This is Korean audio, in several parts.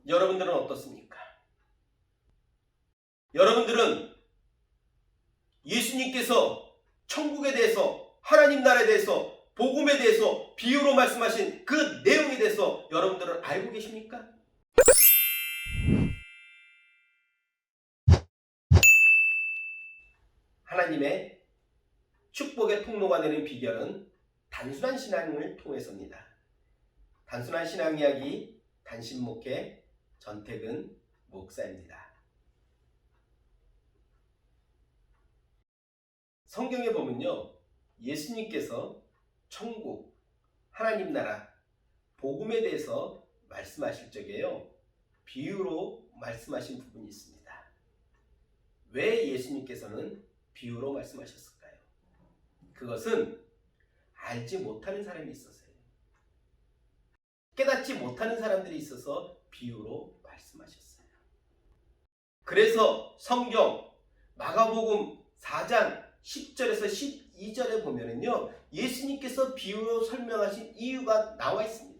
여러분들은 어떻습니까? 여러분들은 예수님께서 천국에 대해서, 하나님 나라에 대해서, 복음에 대해서 비유로 말씀하신 그 내용에 대해서 여러분들은 알고 계십니까? 하나님의 축복의 통로가 되는 비결은 단순한 신앙을 통해서입니다. 단순한 신앙 이야기 단신목회 전택은 목사입니다. 성경에 보면요, 예수님께서 천국, 하나님 나라, 복음에 대해서 말씀하실 적에요, 비유로 말씀하신 부분이 있습니다. 왜 예수님께서는 비유로 말씀하셨을까요? 그것은 알지 못하는 사람이 있어서요. 깨닫지 못하는 사람들이 있어서 비유로 말씀하셨어요. 그래서 성경 마가복음 4장 10절에서 12절에 보면은요, 예수님께서 비유로 설명하신 이유가 나와 있습니다.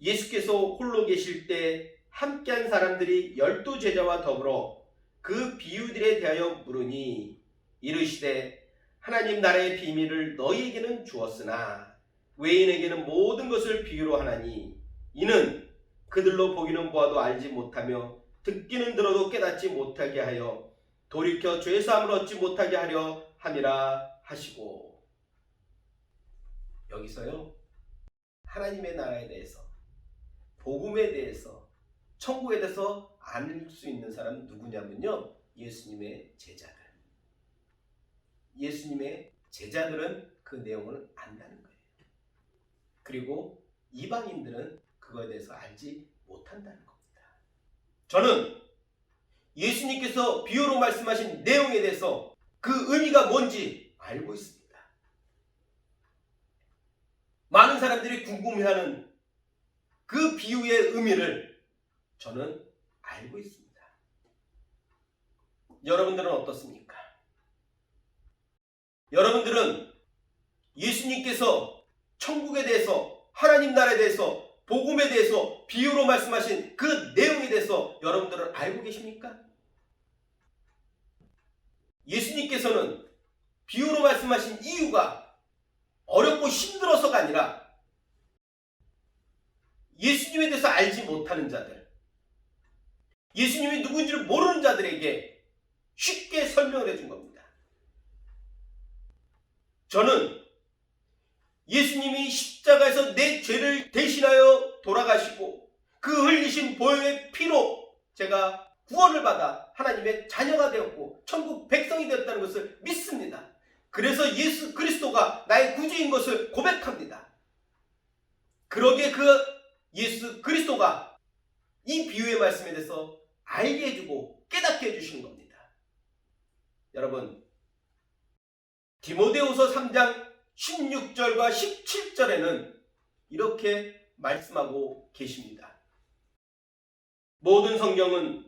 예수께서 홀로 계실 때 함께한 사람들이 12제자와 더불어 그 비유들에 대하여 물으니 이르시되 하나님 나라의 비밀을 너희에게는 주었으나 외인에게는 모든 것을 비유로 하나니 이는 그들로 보기는 보아도 알지 못하며 듣기는 들어도 깨닫지 못하게 하여 돌이켜 죄사함을 얻지 못하게 하려 함이라 하시고. 여기서요, 하나님의 나라에 대해서, 복음에 대해서, 천국에 대해서 알 수 있는 사람은 누구냐면요, 예수님의 제자들. 예수님의 제자들은 그 내용을 안다는 거예요. 그리고 이방인들은 그거에 대해서 알지 못한다는 겁니다. 저는 예수님께서 비유로 말씀하신 내용에 대해서 그 의미가 뭔지 알고 있습니다. 많은 사람들이 궁금해하는 그 비유의 의미를 저는 알고 있습니다. 여러분들은 어떻습니까? 여러분들은 예수님께서 천국에 대해서, 하나님 나라에 대해서, 복음에 대해서 비유로 말씀하신 그 내용에 대해서 여러분들은 알고 계십니까? 예수님께서는 비유로 말씀하신 이유가 어렵고 힘들어서가 아니라 예수님에 대해서 알지 못하는 자들, 예수님이 누군지를 모르는 자들에게 쉽게 설명을 해준 겁니다. 저는 예수님이 십자가에서 내 죄를 대신하여 돌아가시고 그 흘리신 보혈의 피로 제가 구원을 받아 하나님의 자녀가 되었고 천국 백성이 되었다는 것을 믿습니다. 그래서 예수 그리스도가 나의 구주인 것을 고백합니다. 그러기에 그 예수 그리스도가 이 비유의 말씀에 대해서 알게 해주고 깨닫게 해주신 겁니다. 여러분, 디모데후서 3장 16절과 17절에는 이렇게 말씀하고 계십니다. 모든 성경은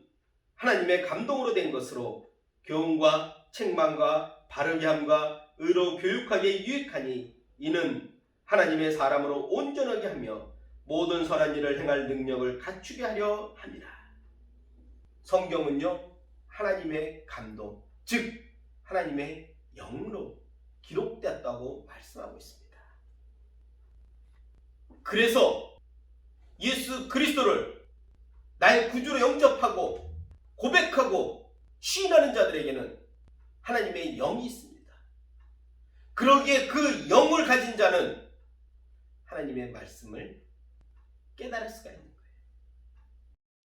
하나님의 감동으로 된 것으로 교훈과 책망과 바르게 함과 의로 교육하기에 유익하니 이는 하나님의 사람으로 온전하게 하며 모든 선한 일을 행할 능력을 갖추게 하려 함이라. 성경은요, 하나님의 감동, 즉 하나님의 영으로 기록되었다고 말씀하고 있습니다. 그래서 예수 그리스도를 나의 구주로 영접하고 고백하고 시인하는 자들에게는 하나님의 영이 있습니다. 그러기에 그 영을 가진 자는 하나님의 말씀을 깨달을 수가 있는 거예요.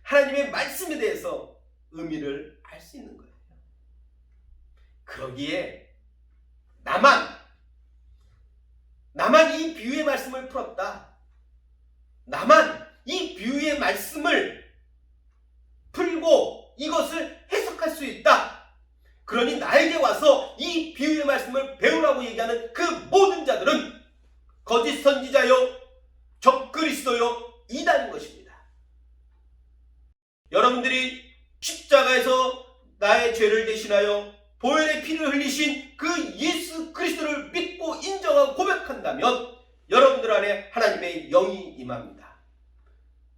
하나님의 말씀에 대해서 의미를 알 수 있는 거예요. 그러기에 나만 이 비유의 말씀을 풀었다, 나만 이 비유의 말씀을 풀고 이것을 해석할 수 있다, 그러니 나에게 와서 이 비유의 말씀을 배우라고 얘기하는 그 모든 자들은 거짓 선지자요, 적그리스도요, 이단인 것입니다. 여러분들이 십자가에서 나의 죄를 대신하여 보혈의 피를 흘리신 그 예수 그리스도를 믿고 인정하고 고백한다면 여러분들 안에 하나님의 영이 임합니다.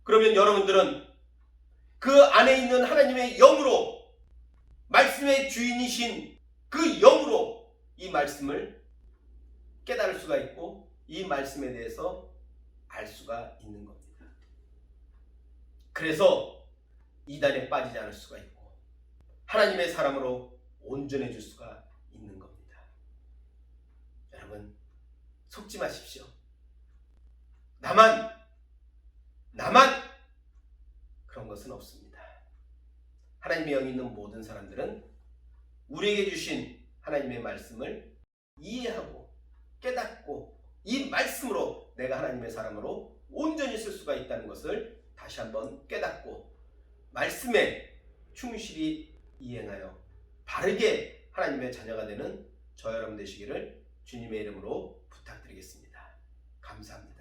그러면 여러분들은 그 안에 있는 하나님의 영으로, 말씀의 주인이신 그 영으로 이 말씀을 깨달을 수가 있고 이 말씀에 대해서 알 수가 있는 겁니다. 그래서 이단에 빠지지 않을 수가 있고 하나님의 사람으로 온전해질 수가 있는 겁니다. 여러분, 속지 마십시오. 나만 그런 것은 없습니다. 하나님의 영이 있는 모든 사람들은 우리에게 주신 하나님의 말씀을 이해하고 깨닫고 이 말씀으로 내가 하나님의 사람으로 온전히 쓸 수가 있다는 것을 다시 한번 깨닫고 말씀에 충실히 이행하여 바르게 하나님의 자녀가 되는 저 여러분 되시기를 주님의 이름으로 부탁드리겠습니다. 감사합니다.